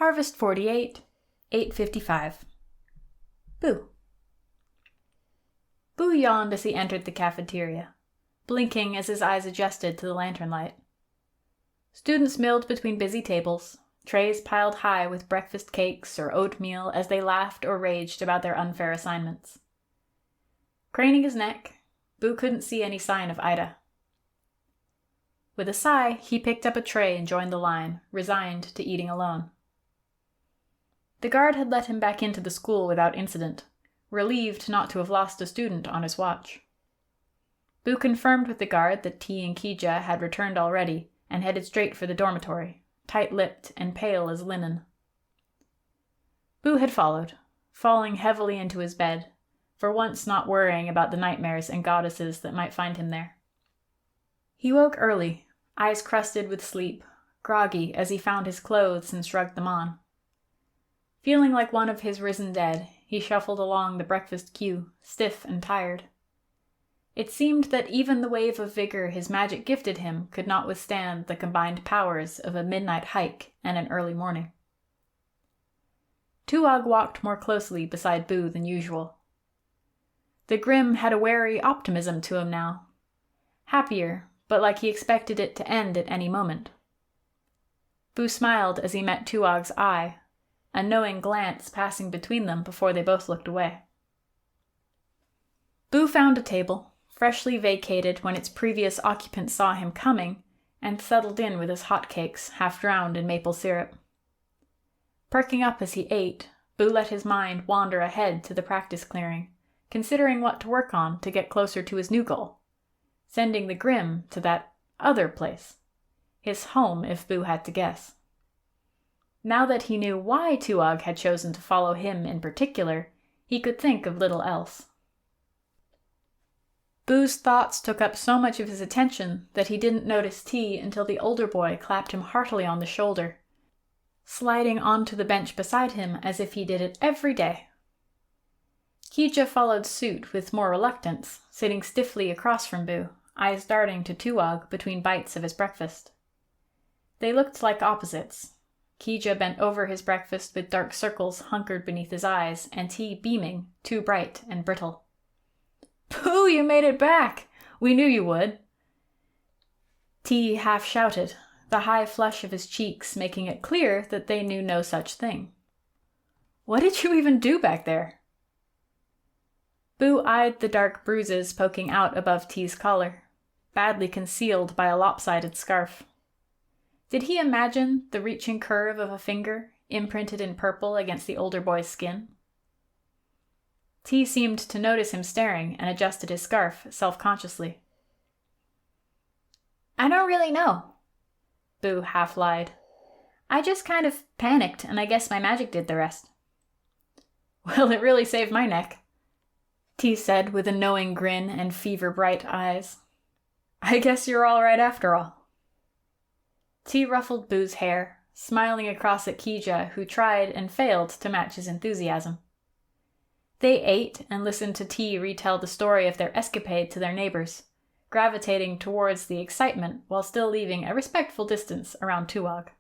Harvest 48, 8:55. Boo. Boo yawned as he entered the cafeteria, blinking as his eyes adjusted to the lantern light. Students milled between busy tables, trays piled high with breakfast cakes or oatmeal as they laughed or raged about their unfair assignments. Craning his neck, Boo couldn't see any sign of Ida. With a sigh, he picked up a tray and joined the line, resigned to eating alone. The guard had let him back into the school without incident, relieved not to have lost a student on his watch. Boo confirmed with the guard that T and Kija had returned already and headed straight for the dormitory, tight-lipped and pale as linen. Boo had followed, falling heavily into his bed, for once not worrying about the nightmares and goddesses that might find him there. He woke early, eyes crusted with sleep, groggy as he found his clothes and shrugged them on. Feeling like one of his risen dead, he shuffled along the breakfast queue, stiff and tired. It seemed that even the wave of vigor his magic gifted him could not withstand the combined powers of a midnight hike and an early morning. Tuog walked more closely beside Boo than usual. The Grimm had a wary optimism to him now. Happier, but like he expected it to end at any moment. Boo smiled as he met Tuog's eye, a knowing glance passing between them before they both looked away. Boo found a table, freshly vacated when its previous occupant saw him coming, and settled in with his hotcakes, half drowned in maple syrup. Perking up as he ate, Boo let his mind wander ahead to the practice clearing, considering what to work on to get closer to his new goal, sending the Grimm to that other place, his home if Boo had to guess. Now that he knew why Tuog had chosen to follow him in particular, he could think of little else. Boo's thoughts took up so much of his attention that he didn't notice T until the older boy clapped him heartily on the shoulder, sliding onto the bench beside him as if he did it every day. Kija followed suit with more reluctance, sitting stiffly across from Boo, eyes darting to Tuog between bites of his breakfast. They looked like opposites. Kija bent over his breakfast with dark circles hunkered beneath his eyes, and T beaming, too bright and brittle. "Boo, you made it back! We knew you would!" T half shouted, the high flush of his cheeks making it clear that they knew no such thing. "What did you even do back there?" Boo eyed the dark bruises poking out above T's collar, badly concealed by a lopsided scarf. Did he imagine the reaching curve of a finger, imprinted in purple against the older boy's skin? T seemed to notice him staring and adjusted his scarf self-consciously. "I don't really know," Boo half lied. "I just kind of panicked, and I guess my magic did the rest." "Well, it really saved my neck," T said with a knowing grin and fever-bright eyes. "I guess you're all right after all." T ruffled Boo's hair, smiling across at Kija, who tried and failed to match his enthusiasm. They ate and listened to T retell the story of their escapade to their neighbors, gravitating towards the excitement while still leaving a respectful distance around Tuog.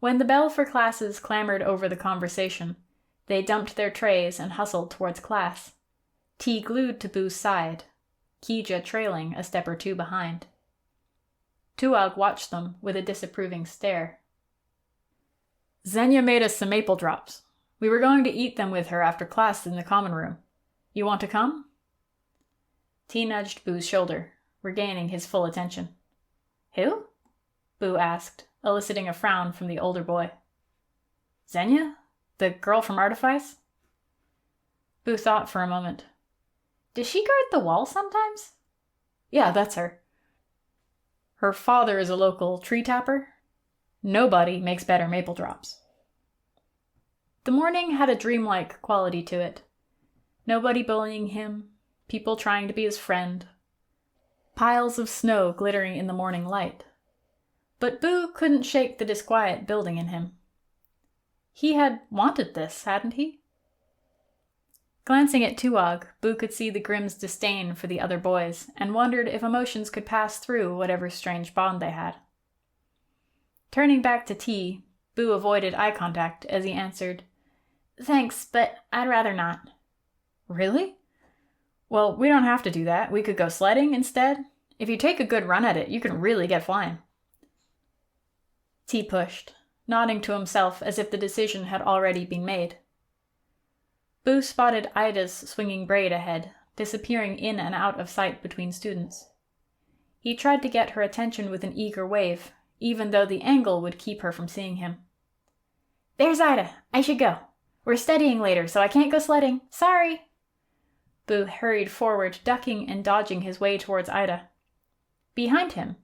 When the bell for classes clamored over the conversation, they dumped their trays and hustled towards class, T glued to Boo's side, Kija trailing a step or two behind. Tuog watched them with a disapproving stare. "Xenia made us some maple drops. We were going to eat them with her after class in the common room. You want to come?" T nudged Boo's shoulder, regaining his full attention. "Who?" Boo asked, eliciting a frown from the older boy. "Xenia? The girl from Artifice?" Boo thought for a moment. "Does she guard the wall sometimes?" "Yeah, that's her. Her father is a local tree tapper. Nobody makes better maple drops." The morning had a dreamlike quality to it. Nobody bullying him, people trying to be his friend, piles of snow glittering in the morning light. But Boo couldn't shake the disquiet building in him. He had wanted this, hadn't he? Glancing at Tuog, Boo could see the Grimm's disdain for the other boys, and wondered if emotions could pass through whatever strange bond they had. Turning back to T, Boo avoided eye contact as he answered, "Thanks, but I'd rather not." "Really? Well, we don't have to do that. We could go sledding instead. If you take a good run at it, you can really get flying." T pushed, nodding to himself as if the decision had already been made. Boo spotted Ida's swinging braid ahead, disappearing in and out of sight between students. He tried to get her attention with an eager wave, even though the angle would keep her from seeing him. "There's Ida. I should go. We're studying later, so I can't go sledding. Sorry." Boo hurried forward, ducking and dodging his way towards Ida. Behind him,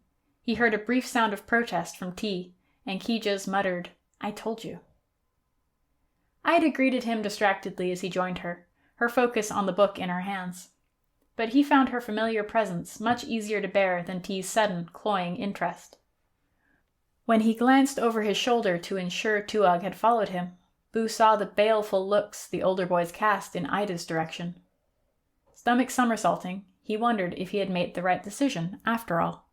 he heard a brief sound of protest from T, and Kija's muttered, "I told you." Ida greeted him distractedly as he joined her focus on the book in her hands. But he found her familiar presence much easier to bear than T's sudden, cloying interest. When he glanced over his shoulder to ensure Tuag had followed him, Boo saw the baleful looks the older boys cast in Ida's direction. Stomach somersaulting, he wondered if he had made the right decision, after all.